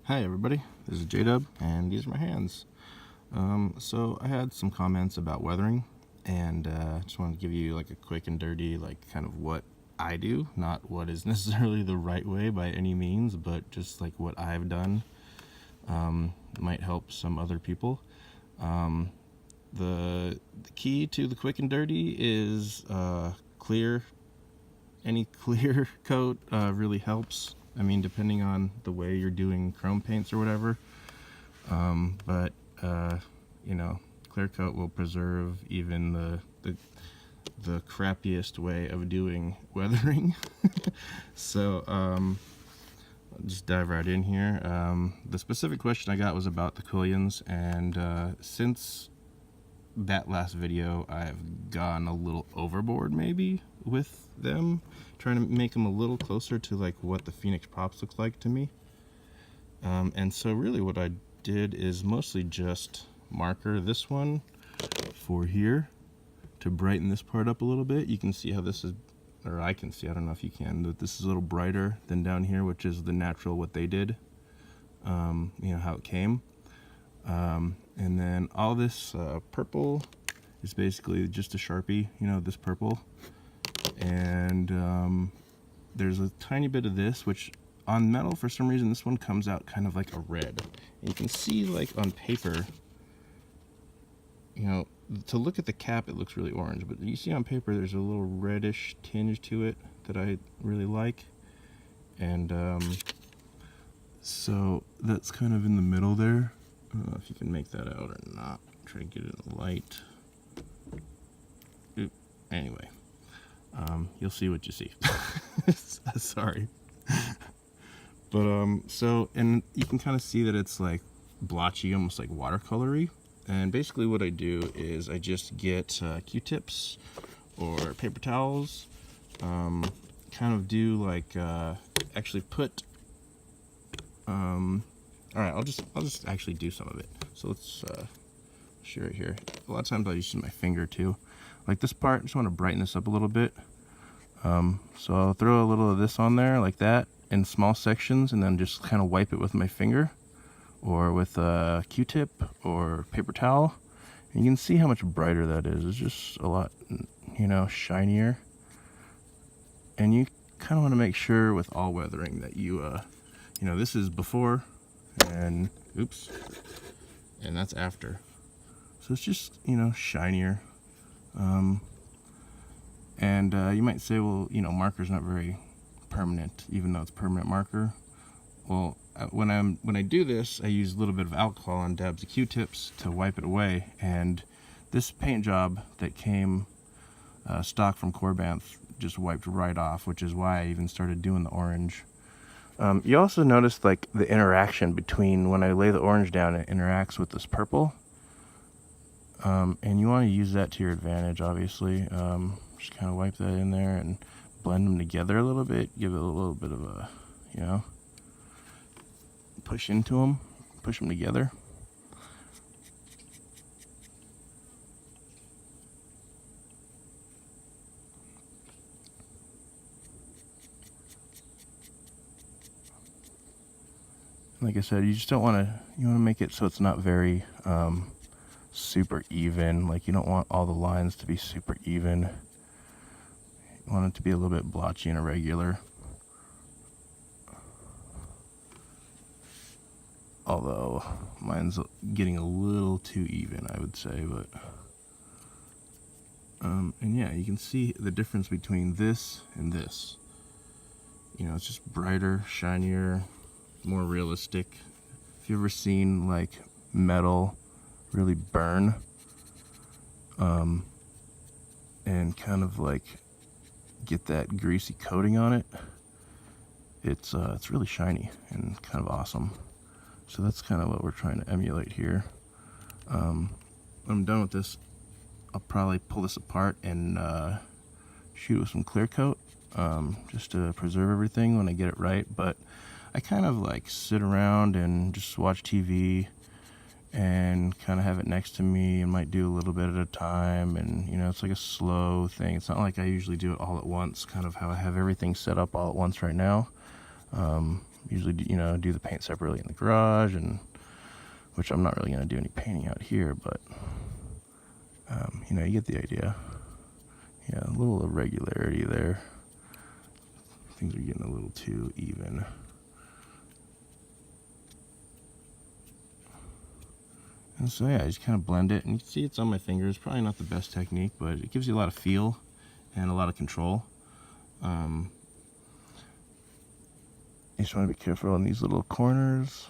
Hi everybody, this is J-Dub and these are my hands. So I had some comments about weathering and just wanted to give you like a quick and dirty like kind of what I do, not what is necessarily the right way by any means, but just like what I've done might help some other people. The key to the quick and dirty is clear. Any clear coat really helps. I mean, depending on the way you're doing chrome paints or whatever. But you know, clear coat will preserve even the crappiest way of doing weathering. So I'll just dive right in here. The specific question I got was about the quillions, and since that last video, I've gone a little overboard maybe with them, trying to make them a little closer to like what the Phoenix props look like to me. And so really what I did is mostly just marker this one for here to brighten this part up a little bit. You can see how this is, or I can see, I don't know if you can, but this is a little brighter than down here, which is the natural what they did, you know, how it came. And then all this purple is basically just a Sharpie, you know, this purple. And there's a tiny bit of this, which on metal, for some reason, this one comes out kind of like a red. And you can see, like, on paper, you know, to look at the cap, it looks really orange. But you see on paper, there's a little reddish tinge to it that I really like. And so that's kind of in the middle there. I don't know if you can make that out or not. Try to get it in the light. Oop. Anyway, you'll see what you see. Sorry. But so, and you can kind of see that it's like blotchy, almost like watercolory. And basically what I do is I just get Q-tips or paper towels, kind of do like actually put all right, I'll just actually do some of it. So let's share it here. A lot of times I'll use my finger too. Like this part, I just want to brighten this up a little bit. So I'll throw a little of this on there like that in small sections, and then just kind of wipe it with my finger or with a Q-tip or paper towel. And you can see how much brighter that is. It's just a lot, you know, shinier. And you kind of want to make sure with all weathering that you know, this is before and oops, and that's after. So it's just, you know, shinier. And you might say, well, you know, marker's not very permanent, even though it's permanent marker. Well, when I do this, I use a little bit of alcohol on dabs of Q-tips to wipe it away. And this paint job that came stock from Corbanth just wiped right off, which is why I even started doing the orange. You also notice like the interaction between when I lay the orange down, it interacts with this purple. And you want to use that to your advantage, obviously. Just kind of wipe that in there and blend them together a little bit. Give it a little bit of a, you know, push into them, push them together. Like I said, you just don't want to, you want to make it so it's not very super even. Like you don't want all the lines to be super even. You want it to be a little bit blotchy and irregular. Although mine's getting a little too even, I would say, but and yeah, you can see the difference between this and this. You know, it's just brighter, shinier, more realistic. If you've ever seen like metal really burn and kind of like get that greasy coating on it, it's really shiny and kind of awesome. So that's kind of what we're trying to emulate here. When I'm done with this, I'll probably pull this apart and shoot with some clear coat, just to preserve everything when I get it right. But I kind of like sit around and just watch TV and kind of have it next to me and might do a little bit at a time. And, you know, it's like a slow thing. It's not like I usually do it all at once, kind of how I have everything set up all at once right now. usually, do the paint separately in the garage, and which I'm not really going to do any painting out here, but, you get the idea. Yeah, a little irregularity there. Things are getting a little too even. And so yeah, I just kind of blend it, and you can see it's on my fingers. Probably not the best technique, but it gives you a lot of feel and a lot of control. You just want to be careful on these little corners.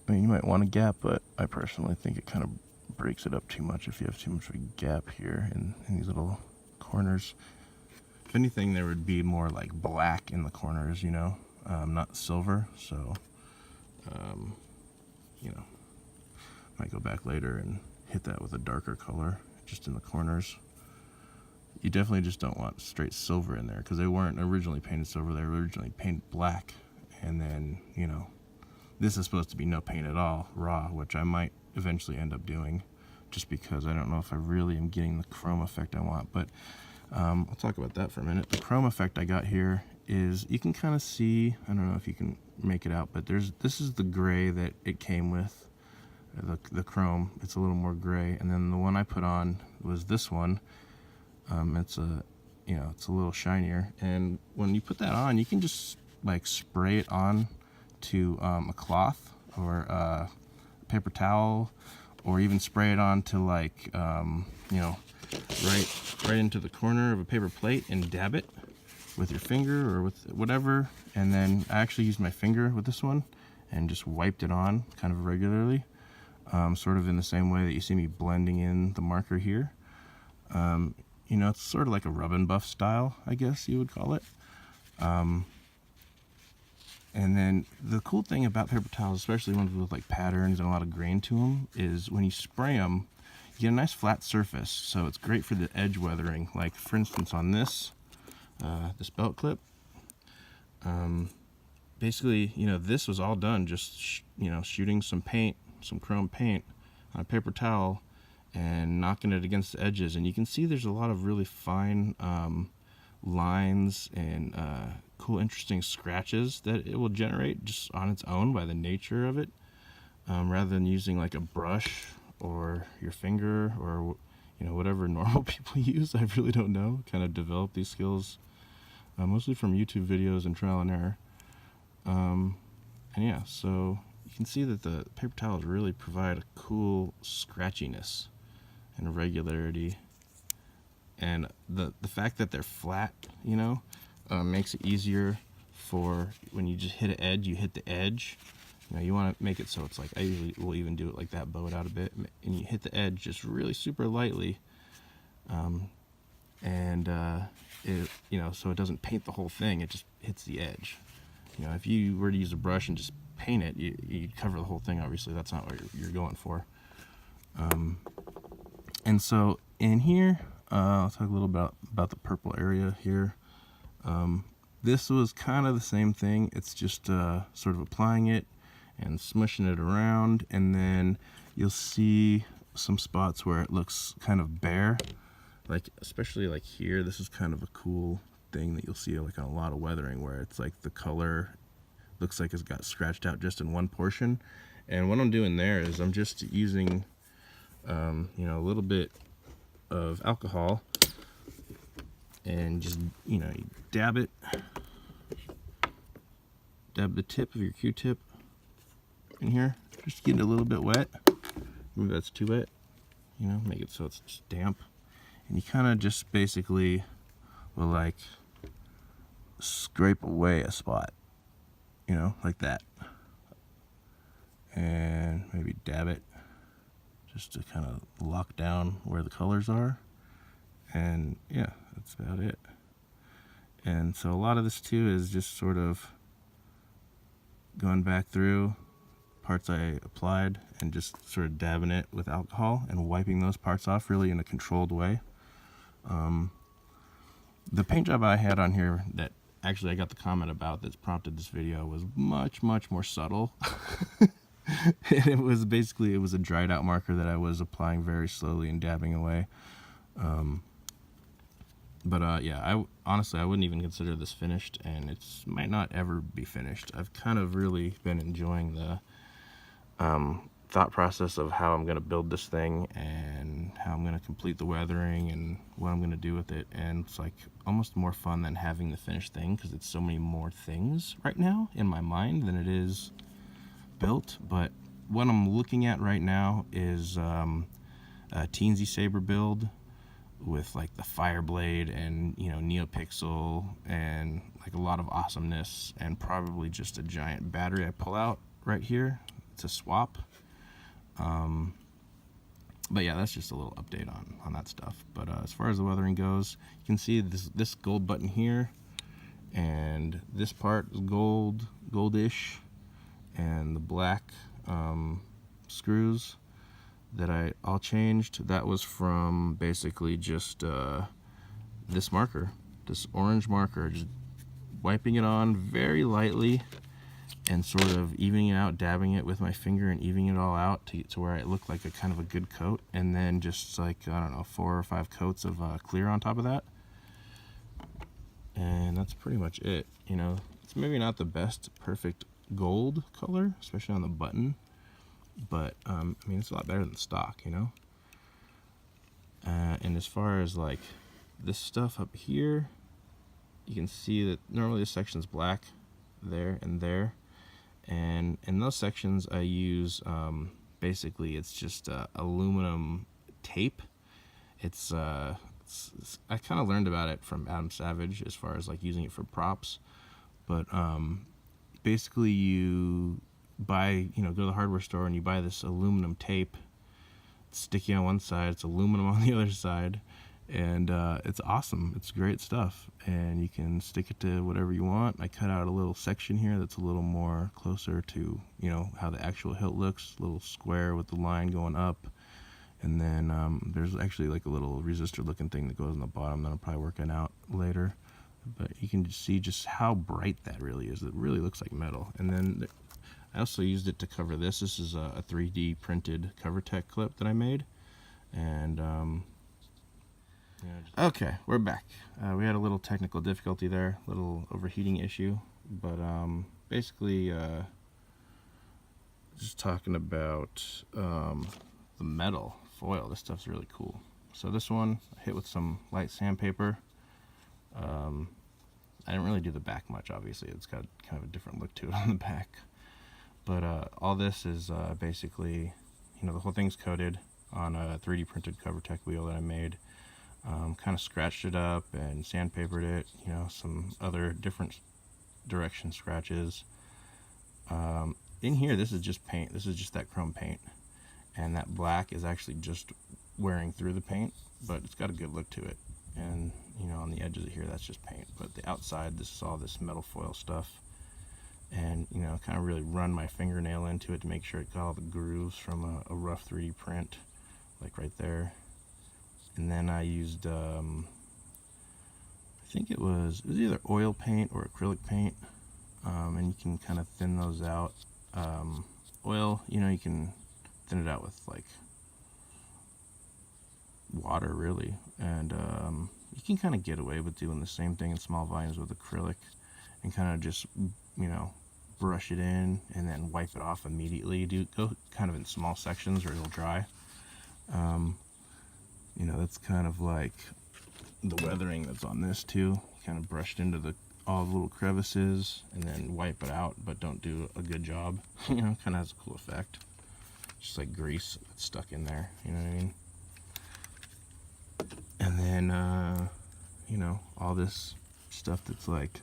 I mean, you might want a gap, but I personally think it kind of breaks it up too much if you have too much of a gap here in these little corners. If anything, there would be more like black in the corners, not silver. So, might go back later and hit that with a darker color just in the corners. You definitely just don't want straight silver in there, because they weren't originally painted silver. They were originally painted black, and then this is supposed to be no paint at all, raw, which I might eventually end up doing, just because I don't know if I really am getting the chrome effect I want. But I'll talk about that for a minute. The chrome effect I got here is, you can kind of see, I don't know if you can make it out, but this is the gray that it came with. The chrome, it's a little more gray, and then the one I put on was this one. It's a little shinier, and when you put that on, you can just like spray it on to a cloth or a paper towel, or even spray it on to like right into the corner of a paper plate and dab it with your finger or with whatever. And then I actually used my finger with this one and just wiped it on kind of regularly. Sort of in the same way that you see me blending in the marker here. It's sort of like a rub and buff style, I guess you would call it. And then the cool thing about paper towels, especially ones with like patterns and a lot of grain to them, is when you spray them, you get a nice flat surface. So it's great for the edge weathering. Like for instance on this belt clip, basically, this was all done just, shooting some chrome paint on a paper towel and knocking it against the edges, and you can see there's a lot of really fine lines and cool interesting scratches that it will generate just on its own by the nature of it, rather than using like a brush or your finger or whatever normal people use. I really don't know. Kind of develop these skills mostly from YouTube videos and trial and error. And yeah, so you can see that the paper towels really provide a cool scratchiness and regularity, and the fact that they're flat, makes it easier for when you just hit an edge, you hit the edge. You want to make it so it's like, I usually will even do it like that, bow it out a bit, and you hit the edge just really super lightly, so it doesn't paint the whole thing, it just hits the edge. If you were to use a brush and just paint it, you'd cover the whole thing. Obviously that's not what you're going for. And so in here, I'll talk a little about the purple area here. This was kind of the same thing. It's just sort of applying it and smushing it around, and then you'll see some spots where it looks kind of bare, like especially like here. This is kind of a cool thing that you'll see like on a lot of weathering, where it's like the color looks like it's got scratched out just in one portion. And what I'm doing there is I'm just using a little bit of alcohol, and just you dab the tip of your Q-tip in here, just getting it a little bit wet. Maybe that's too wet, make it so it's just damp, and you kind of just basically will like scrape away a spot, like that, and maybe dab it just to kind of lock down where the colors are. And yeah, that's about it. And so a lot of this too is just sort of going back through parts I applied and just sort of dabbing it with alcohol and wiping those parts off really in a controlled way. The paint job I had on here that actually I got the comment about that's prompted this video was much more subtle. It was a dried out marker that I was applying very slowly and dabbing away. But yeah, I honestly I wouldn't even consider this finished, and it might not ever be finished. I've kind of really been enjoying the thought process of how I'm going to build this thing and how I'm going to complete the weathering and what I'm going to do with it. And it's like almost more fun than having the finished thing, because it's so many more things right now in my mind than it is built. But what I'm looking at right now is a teensy saber build with like the Fireblade and, you know, NeoPixel and like a lot of awesomeness, and probably just a giant battery I pull out right here to swap. But yeah, that's just a little update on that stuff. But as far as the weathering goes, you can see this gold button here, and this part is goldish, and the black screws that I all changed, that was from basically just this marker, this orange marker, just wiping it on very lightly and sort of evening it out, dabbing it with my finger and evening it all out to where it looked like a kind of a good coat, and then just like, I don't know, 4 or 5 coats of clear on top of that. And that's pretty much it. You know, it's maybe not the best perfect gold color, especially on the button, but I mean, it's a lot better than stock, you know. And as far as like this stuff up here, you can see that normally this section's black there and there, and in those sections I use basically it's just aluminum tape. It's I kind of learned about it from Adam Savage as far as like using it for props, but basically you buy, you know, go to the hardware store and you buy this aluminum tape. It's sticky on one side, it's aluminum on the other side, and it's awesome. It's great stuff, and you can stick it to whatever you want. I cut out a little section here that's a little more closer to, you know, how the actual hilt looks, a little square with the line going up, and then there's actually like a little resistor looking thing that goes on the bottom that I'm probably working out later, but you can just see just how bright that really is. It really looks like metal. And then I also used it to cover this. This is a 3D printed CoverTech clip that I made, and okay, we're back. We had a little technical difficulty there, little overheating issue, but basically just talking about the metal foil. This stuff's really cool. So this one I hit with some light sandpaper. I didn't really do the back much, obviously. It's got kind of a different look to it on the back. But all this is basically, you know, the whole thing's coated on a 3D printed CoverTech wheel that I made. Kind of scratched it up and sandpapered it, you know, some other different direction scratches. In here, this is just paint. This is just that chrome paint. And that black is actually just wearing through the paint, but it's got a good look to it. And, you know, on the edges of here, that's just paint. But the outside, this is all this metal foil stuff. And, you know, kind of really run my fingernail into it to make sure it got all the grooves from a rough 3D print, like right there. And then I used, I think it was either oil paint or acrylic paint, and you can kind of thin those out. Oil, you know, you can thin it out with like water really, and you can kind of get away with doing the same thing in small volumes with acrylic, and kind of just, you know, brush it in and then wipe it off immediately. Go kind of in small sections or it'll dry. You know, that's kind of like the weathering that's on this too. Kind of brushed into all the little crevices and then wipe it out, but don't do a good job. You know, kind of has a cool effect. Just like grease that's stuck in there, you know what I mean? And then, you know, all this stuff that's like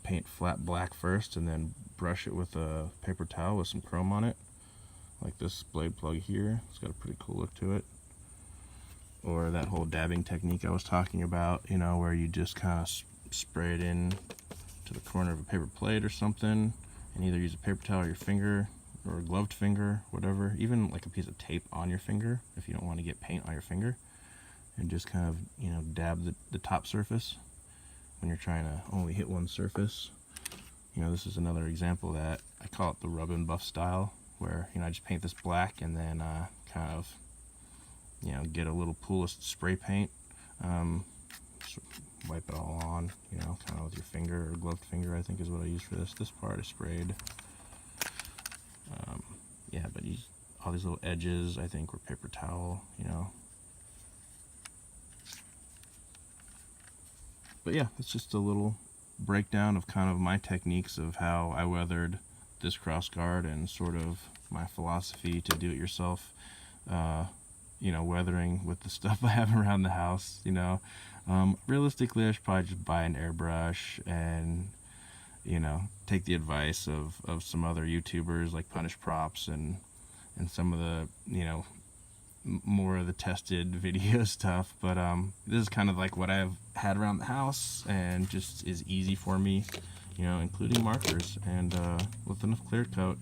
paint flat black first and then brush it with a paper towel with some chrome on it. Like this blade plug here, it's got a pretty cool look to it. Or that whole dabbing technique I was talking about, you know, where you just kind of spray it in to the corner of a paper plate or something, and either use a paper towel or your finger, or a gloved finger, whatever, even like a piece of tape on your finger if you don't want to get paint on your finger, and just kind of, you know, dab the top surface when you're trying to only hit one surface. You know, this is another example of that. I call it the rub and buff style, where, you know, I just paint this black and then kind of, you know, get a little pool of spray paint, wipe it all on, you know, kind of with your finger or gloved finger, I think is what I use for this. This part is sprayed. Yeah, but all these little edges, I think, were paper towel, you know. But yeah, it's just a little breakdown of kind of my techniques of how I weathered this cross guard and sort of my philosophy to do it yourself, you know, weathering with the stuff I have around the house, you know. Realistically, I should probably just buy an airbrush and, you know, take the advice of some other YouTubers like Punish Props and some of the, you know, more of the tested video stuff. But this is kind of like what I've had around the house and just is easy for me, you know, including markers. And with enough clear coat,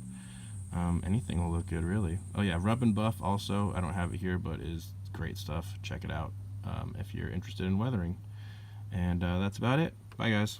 anything will look good, really. Oh yeah, Rub and Buff also, I don't have it here, but is great stuff. Check it out if you're interested in weathering. And that's about it. Bye guys.